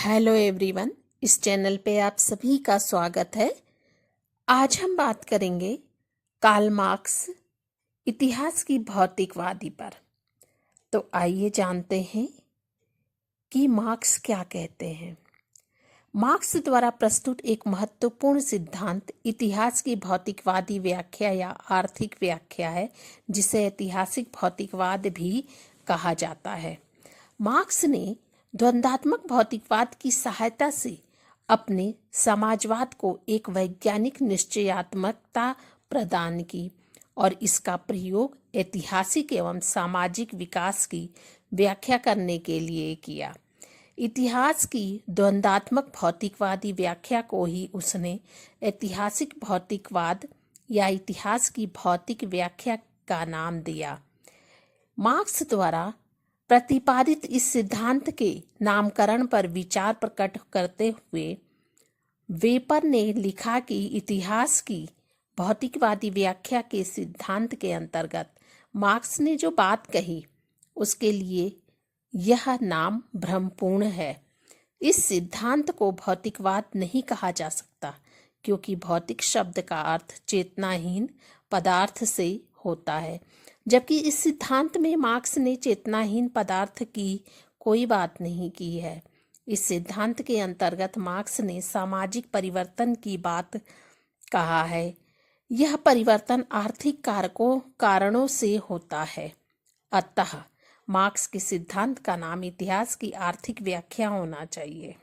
Hello everyone, इस channel पे आप सभी का स्वागत है। आज हम बात करेंगे कार्ल मार्क्स इतिहास की भौतिकवादी पर। तो आइए जानते हैं कि मार्क्स क्या कहते हैं। मार्क्स द्वारा प्रस्तुत एक महत्वपूर्ण सिद्धांत इतिहास की भौतिकवादी व्याख्या या आर्थिक व्याख्या है, जिसे ऐतिहासिक भौतिकवाद भी कहा जाता है। मार्क्स ने द्वंद्वात्मक भौतिकवाद की सहायता से अपने समाजवाद को एक वैज्ञानिक निश्चयात्मकता प्रदान की और इसका प्रयोग ऐतिहासिक एवं सामाजिक विकास की व्याख्या करने के लिए किया। इतिहास की द्वंद्वात्मक भौतिकवादी व्याख्या को ही उसने ऐतिहासिक भौतिकवाद या इतिहास की भौतिक व्याख्या का नाम दिया। मार्क्स द्वारा प्रतिपादित इस सिद्धांत के नामकरण पर विचार प्रकट करते हुए वेपर ने लिखा कि इतिहास की भौतिकवादी व्याख्या के सिद्धांत के अंतर्गत मार्क्स ने जो बात कही उसके लिए यह नाम भ्रमपूर्ण है। इस सिद्धांत को भौतिकवाद नहीं कहा जा सकता, क्योंकि भौतिक शब्द का अर्थ चेतनाहीन पदार्थ से होता है, जबकि इस सिद्धांत में मार्क्स ने चेतनाहीन पदार्थ की कोई बात नहीं की है। इस सिद्धांत के अंतर्गत मार्क्स ने सामाजिक परिवर्तन की बात कहा है। यह परिवर्तन आर्थिक कारणों से होता है। अतः मार्क्स के सिद्धांत का नाम इतिहास की आर्थिक व्याख्या होना चाहिए।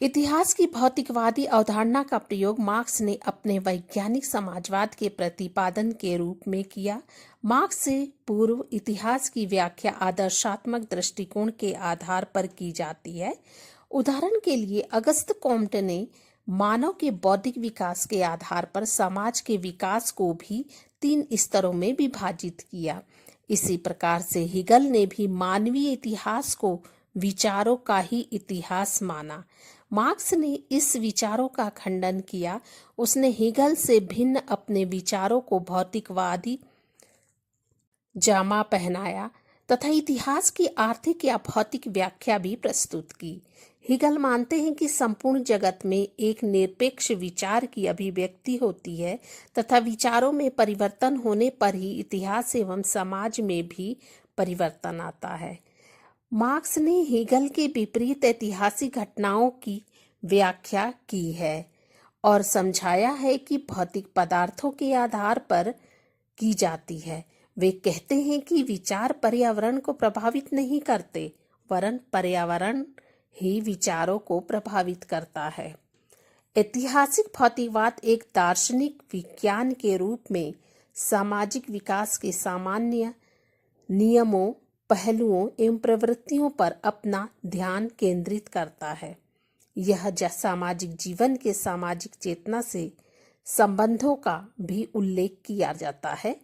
इतिहास की भौतिकवादी अवधारणा का प्रयोग मार्क्स ने अपने वैज्ञानिक समाजवाद के प्रतिपादन के रूप में किया। मार्क्स से पूर्व इतिहास की व्याख्या आदर्शात्मक दृष्टिकोण के आधार पर की जाती है। उदाहरण के लिए अगस्त कॉम्ट ने मानव के बौद्धिक विकास के आधार पर समाज के विकास को भी 3 स्तरों में विभाजित किया। इसी प्रकार से हिगल ने भी मानवीय इतिहास को विचारों का ही इतिहास माना। मार्क्स ने इस विचारों का खंडन किया। उसने हिगल से भिन्न अपने विचारों को भौतिकवादी जामा पहनाया तथा इतिहास की आर्थिक या भौतिक व्याख्या भी प्रस्तुत की। हिगल मानते हैं कि संपूर्ण जगत में एक निरपेक्ष विचार की अभिव्यक्ति होती है तथा विचारों में परिवर्तन होने पर ही इतिहास एवं समाज में भी परिवर्तन आता है। मार्क्स ने हिगल के विपरीत ऐतिहासिक घटनाओं की व्याख्या की है और समझाया है कि भौतिक पदार्थों के आधार पर की जाती है। वे कहते हैं कि विचार पर्यावरण को प्रभावित नहीं करते, वरन पर्यावरण ही विचारों को प्रभावित करता है। ऐतिहासिक भौतिकवाद एक दार्शनिक विज्ञान के रूप में सामाजिक विकास के सामान्य नियमों, पहलुओं एवं प्रवृत्तियों पर अपना ध्यान केंद्रित करता है। यह सामाजिक जीवन के सामाजिक चेतना से संबंधों का भी उल्लेख किया जाता है।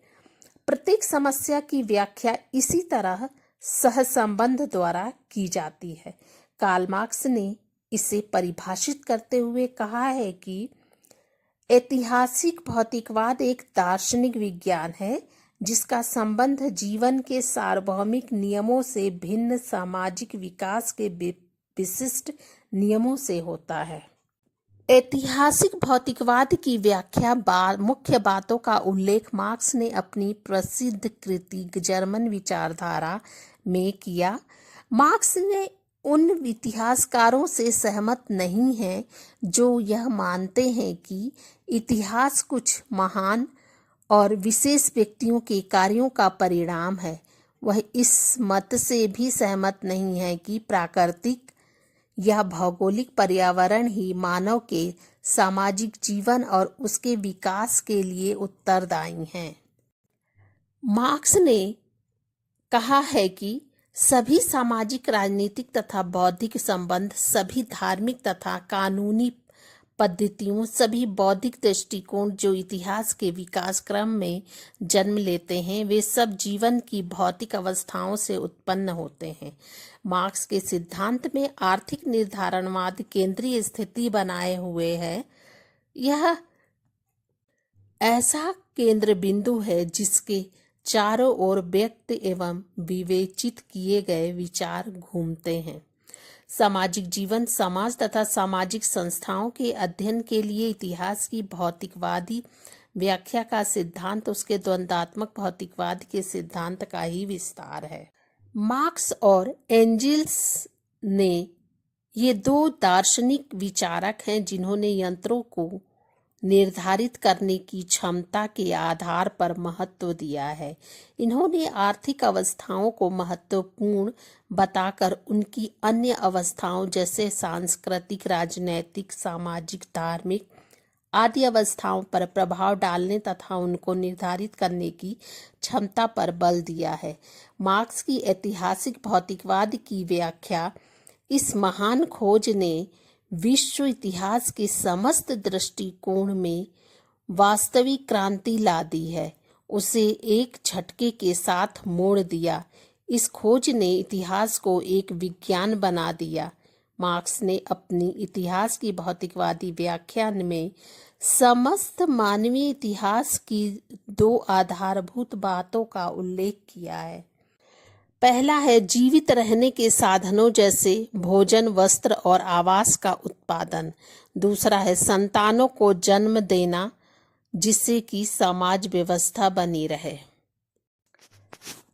प्रत्येक समस्या की व्याख्या इसी तरह सहसंबंध द्वारा की जाती है। कार्ल मार्क्स ने इसे परिभाषित करते हुए कहा है कि ऐतिहासिक भौतिकवाद एक दार्शनिक विज्ञान है जिसका संबंध जीवन के सार्वभौमिक नियमों से भिन्न सामाजिक विकास के विशिष्ट नियमों से होता है। ऐतिहासिक भौतिकवाद की व्याख्या मुख्य बातों का उल्लेख मार्क्स ने अपनी प्रसिद्ध कृति जर्मन विचारधारा में किया। मार्क्स ने उन इतिहासकारों से सहमत नहीं है जो यह मानते हैं कि इतिहास कुछ महान और विशेष व्यक्तियों के कार्यों का परिणाम है। वह इस मत से भी सहमत नहीं है कि प्राकृतिक या भौगोलिक पर्यावरण ही मानव के सामाजिक जीवन और उसके विकास के लिए उत्तरदायी हैं। मार्क्स ने कहा है कि सभी सामाजिक, राजनीतिक तथा बौद्धिक संबंध, सभी धार्मिक तथा कानूनी पद्धतियों, सभी बौद्धिक दृष्टिकोण जो इतिहास के विकास क्रम में जन्म लेते हैं, वे सब जीवन की भौतिक अवस्थाओं से उत्पन्न होते हैं। मार्क्स के सिद्धांत में आर्थिक निर्धारणवाद केंद्रीय स्थिति बनाए हुए है। यह ऐसा केंद्र बिंदु है जिसके चारों ओर व्यक्त एवं विवेचित किए गए विचार घूमते हैं। सामाजिक जीवन, समाज तथा सामाजिक संस्थाओं के अध्ययन के लिए इतिहास की भौतिकवादी व्याख्या का सिद्धांत उसके द्वंद्वात्मक भौतिकवाद के सिद्धांत का ही विस्तार है। मार्क्स और एंजेल्स ने ये दो दार्शनिक विचारक हैं जिन्होंने यंत्रों को निर्धारित करने की क्षमता के आधार पर महत्व दिया है। इन्होंने आर्थिक अवस्थाओं को महत्वपूर्ण बताकर उनकी अन्य अवस्थाओं जैसे सांस्कृतिक, राजनैतिक, सामाजिक, धार्मिक आदि अवस्थाओं पर प्रभाव डालने तथा उनको निर्धारित करने की क्षमता पर बल दिया है। मार्क्स की ऐतिहासिक भौतिकवाद की व्याख्या इस महान खोज ने विश्व इतिहास के समस्त दृष्टिकोण में वास्तविक क्रांति ला दी है, उसे एक झटके के साथ मोड़ दिया। इस खोज ने इतिहास को एक विज्ञान बना दिया। मार्क्स ने अपनी इतिहास की भौतिकवादी व्याख्या में समस्त मानवीय इतिहास की दो आधारभूत बातों का उल्लेख किया है। पहला है जीवित रहने के साधनों जैसे भोजन, वस्त्र और आवास का उत्पादन। दूसरा है संतानों को जन्म देना जिससे कि समाज व्यवस्था बनी रहे।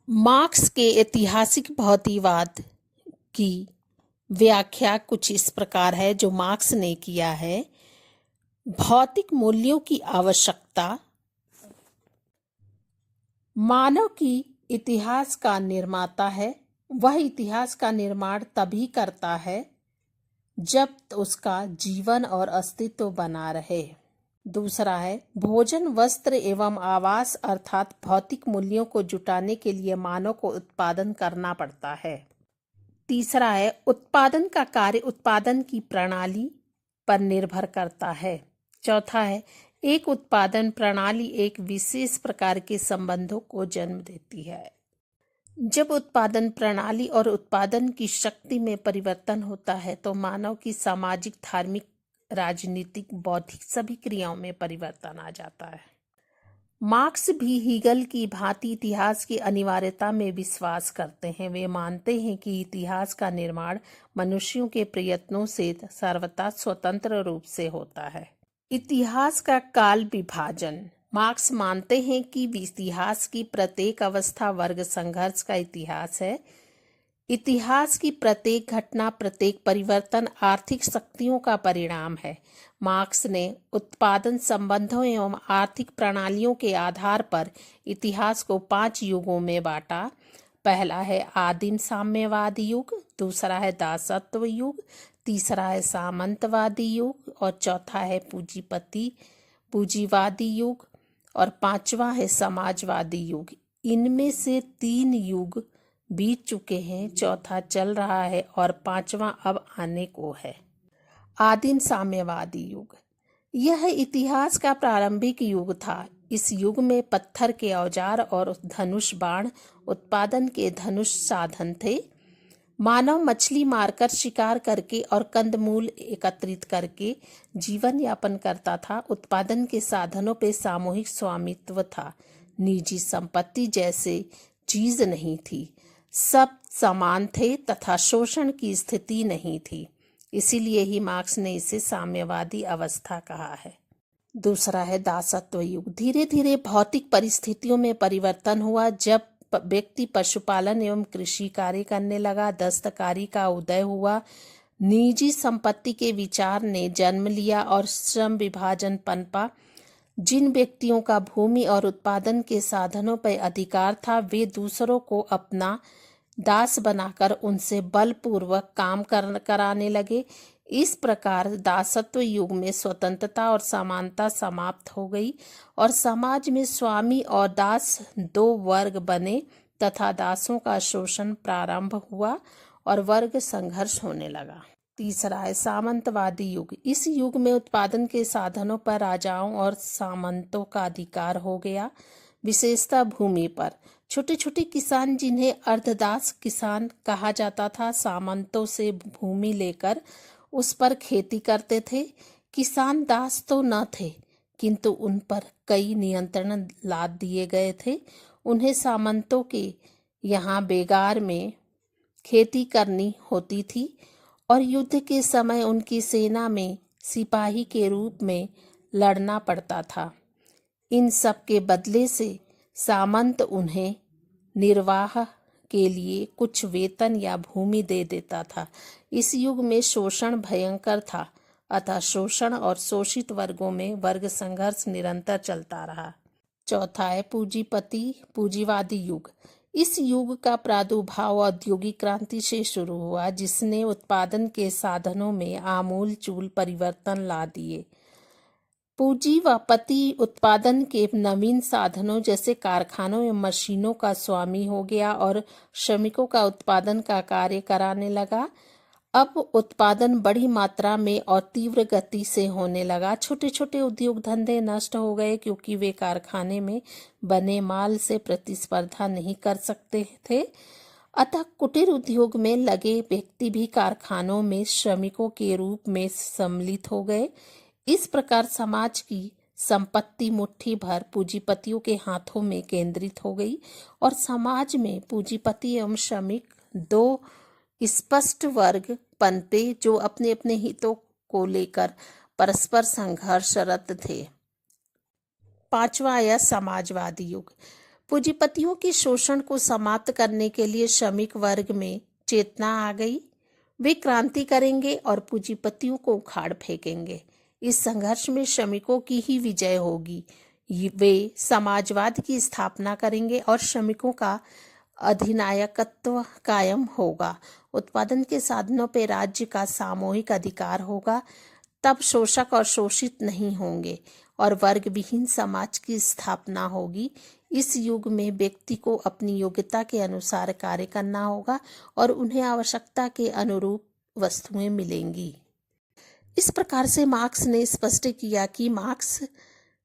मार्क्स के ऐतिहासिक भौतिकवाद की व्याख्या कुछ इस प्रकार है जो मार्क्स ने किया है। भौतिक मूल्यों की आवश्यकता मानव की इतिहास का निर्माता है। वह इतिहास का निर्माण तभी करता है जब उसका जीवन और अस्तित्व बना रहे। दूसरा है भोजन, वस्त्र एवं आवास अर्थात भौतिक मूल्यों को जुटाने के लिए मानव को उत्पादन करना पड़ता है। तीसरा है उत्पादन का कार्य उत्पादन की प्रणाली पर निर्भर करता है। चौथा है एक उत्पादन प्रणाली एक विशेष प्रकार के संबंधों को जन्म देती है। जब उत्पादन प्रणाली और उत्पादन की शक्ति में परिवर्तन होता है तो मानव की सामाजिक, धार्मिक, राजनीतिक, बौद्धिक सभी क्रियाओं में परिवर्तन आ जाता है। मार्क्स भी हीगल की भांति इतिहास की अनिवार्यता में विश्वास करते हैं। वे मानते हैं कि इतिहास का निर्माण मनुष्यों के प्रयत्नों से सर्वथा स्वतंत्र रूप से होता है। इतिहास का काल विभाजन। मार्क्स मानते हैं कि इतिहास की प्रत्येक अवस्था वर्ग संघर्ष का इतिहास है। इतिहास की प्रत्येक घटना, प्रत्येक परिवर्तन आर्थिक शक्तियों का परिणाम है। मार्क्स ने उत्पादन संबंधों एवं आर्थिक प्रणालियों के आधार पर इतिहास को 5 युगों में बांटा। पहला है आदिम साम्यवादी युग, दूसरा है दासत्व युग, तीसरा है सामंतवादी युग और चौथा है पूंजीवादी युग और पांचवा है समाजवादी युग। इनमें से 3 युग बीत चुके हैं, चौथा चल रहा है और पांचवा अब आने को है। आदिम साम्यवादी युग यह इतिहास का प्रारंभिक युग था। इस युग में पत्थर के औजार और धनुष बाण उत्पादन के धनुष साधन थे। मानव मछली मारकर, शिकार करके और कंदमूल एकत्रित करके जीवन यापन करता था। उत्पादन के साधनों पे सामूहिक स्वामित्व था। निजी संपत्ति जैसे चीज नहीं थी। सब समान थे तथा शोषण की स्थिति नहीं थी। इसीलिए ही मार्क्स ने इसे साम्यवादी अवस्था कहा है। दूसरा है दासत्व युग। धीरे धीरे भौतिक परिस्थितियों में परिवर्तन हुआ। जब व्यक्ति पशुपालन एवं कृषि कार्य करने लगा, दस्तकारी का उदय हुआ, निजी संपत्ति के विचार ने जन्म लिया और श्रम विभाजन पनपा। जिन व्यक्तियों का भूमि और उत्पादन के साधनों पर अधिकार था वे दूसरों को अपना दास बनाकर उनसे बलपूर्वक काम कराने लगे। इस प्रकार दासत्व युग में स्वतंत्रता और समानता समाप्त हो गई और समाज में स्वामी और दास 2 वर्ग बने तथा दासों का शोषण प्रारंभ हुआ और वर्ग संघर्ष होने लगा। तीसरा है सामंतवादी युग। इस युग में उत्पादन के साधनों पर राजाओं और सामंतों का अधिकार हो गया, विशेषतः भूमि पर। छोटे छोटे किसान, जिन्हें अर्धदास किसान कहा जाता था, सामंतों से भूमि लेकर उस पर खेती करते थे। किसान दास तो न थे किंतु उन पर कई नियंत्रण लाद दिए गए थे। उन्हें सामंतों के यहाँ बेगार में खेती करनी होती थी और युद्ध के समय उनकी सेना में सिपाही के रूप में लड़ना पड़ता था। इन सब के बदले से सामंत उन्हें निर्वाह के लिए कुछ वेतन या भूमि दे देता था। इस युग में शोषण भयंकर था, अतः शोषण और शोषित वर्गों में वर्ग संघर्ष निरंतर चलता रहा। चौथा है पूंजीवादी युग। इस युग का प्रादुर्भाव औद्योगिक क्रांति से शुरू हुआ, जिसने उत्पादन के साधनों में आमूलचूल परिवर्तन ला दिए। पूंजीवादी उत्पादन के नवीन साधनों जैसे कारखानों या मशीनों का स्वामी हो गया और श्रमिकों का उत्पादन का कार्य कराने लगा। अब उत्पादन बड़ी मात्रा में और तीव्र गति से होने लगा। छोटे छोटे उद्योग धंधे नष्ट हो गए क्योंकि वे कारखाने में बने माल से प्रतिस्पर्धा नहीं कर सकते थे। अतः कुटीर उद्योग में लगे व्यक्ति भी कारखानों में श्रमिकों के रूप में सम्मिलित हो गए। इस प्रकार समाज की संपत्ति मुट्ठी भर पूंजीपतियों के हाथों में केंद्रित हो गई और समाज में पूंजीपति एवं श्रमिक दो स्पष्ट वर्ग पनपे जो अपने अपने हितों को लेकर परस्पर संघर्षरत थे। पांचवा आया समाजवादी युग। पूंजीपतियों के शोषण को समाप्त करने के लिए श्रमिक वर्ग में चेतना आ गई। वे क्रांति करेंगे और पूंजीपतियों को उखाड़ फेंकेंगे। इस संघर्ष में श्रमिकों की ही विजय होगी। वे समाजवाद की स्थापना करेंगे और श्रमिकों का अधिनायकत्व कायम होगा। उत्पादन के साधनों पर राज्य का सामूहिक अधिकार होगा। तब शोषक और शोषित नहीं होंगे और वर्ग विहीन समाज की स्थापना होगी। इस युग में व्यक्ति को अपनी योग्यता के अनुसार कार्य करना होगा और उन्हें आवश्यकता के अनुरूप वस्तुएं मिलेंगी। इस प्रकार से मार्क्स ने स्पष्ट किया कि मार्क्स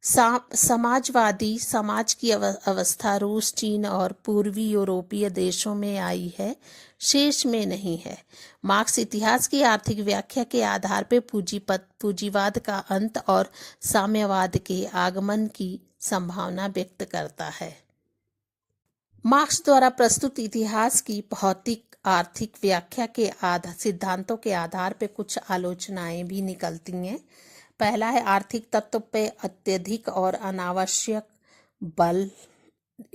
समाजवादी समाज की अवस्था रूस, चीन और पूर्वी यूरोपीय देशों में आई है, शेष में नहीं है। मार्क्स इतिहास की आर्थिक व्याख्या के आधार पर पूंजीवाद का अंत और साम्यवाद के आगमन की संभावना व्यक्त करता है। मार्क्स द्वारा प्रस्तुत इतिहास की भौतिक आर्थिक व्याख्या के सिद्धांतों के आधार पर कुछ आलोचनाएं भी निकलती हैं। पहला है आर्थिक तत्व पे अत्यधिक और अनावश्यक बल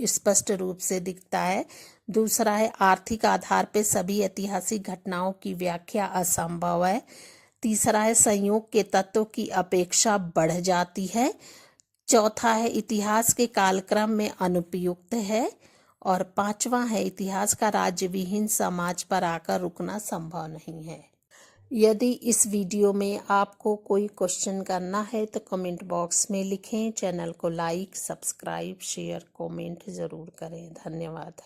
स्पष्ट रूप से दिखता है। दूसरा है आर्थिक आधार पे सभी ऐतिहासिक घटनाओं की व्याख्या असंभव है। तीसरा है संयोग के तत्व की अपेक्षा बढ़ जाती है। चौथा है इतिहास के कालक्रम में अनुपयुक्त है। और पांचवा है इतिहास का राज्य विहीन समाज पर आकर रुकना संभव नहीं है। यदि इस वीडियो में आपको कोई क्वेश्चन करना है तो कमेंट बॉक्स में लिखें। चैनल को लाइक, सब्सक्राइब, शेयर, कमेंट ज़रूर करें। धन्यवाद।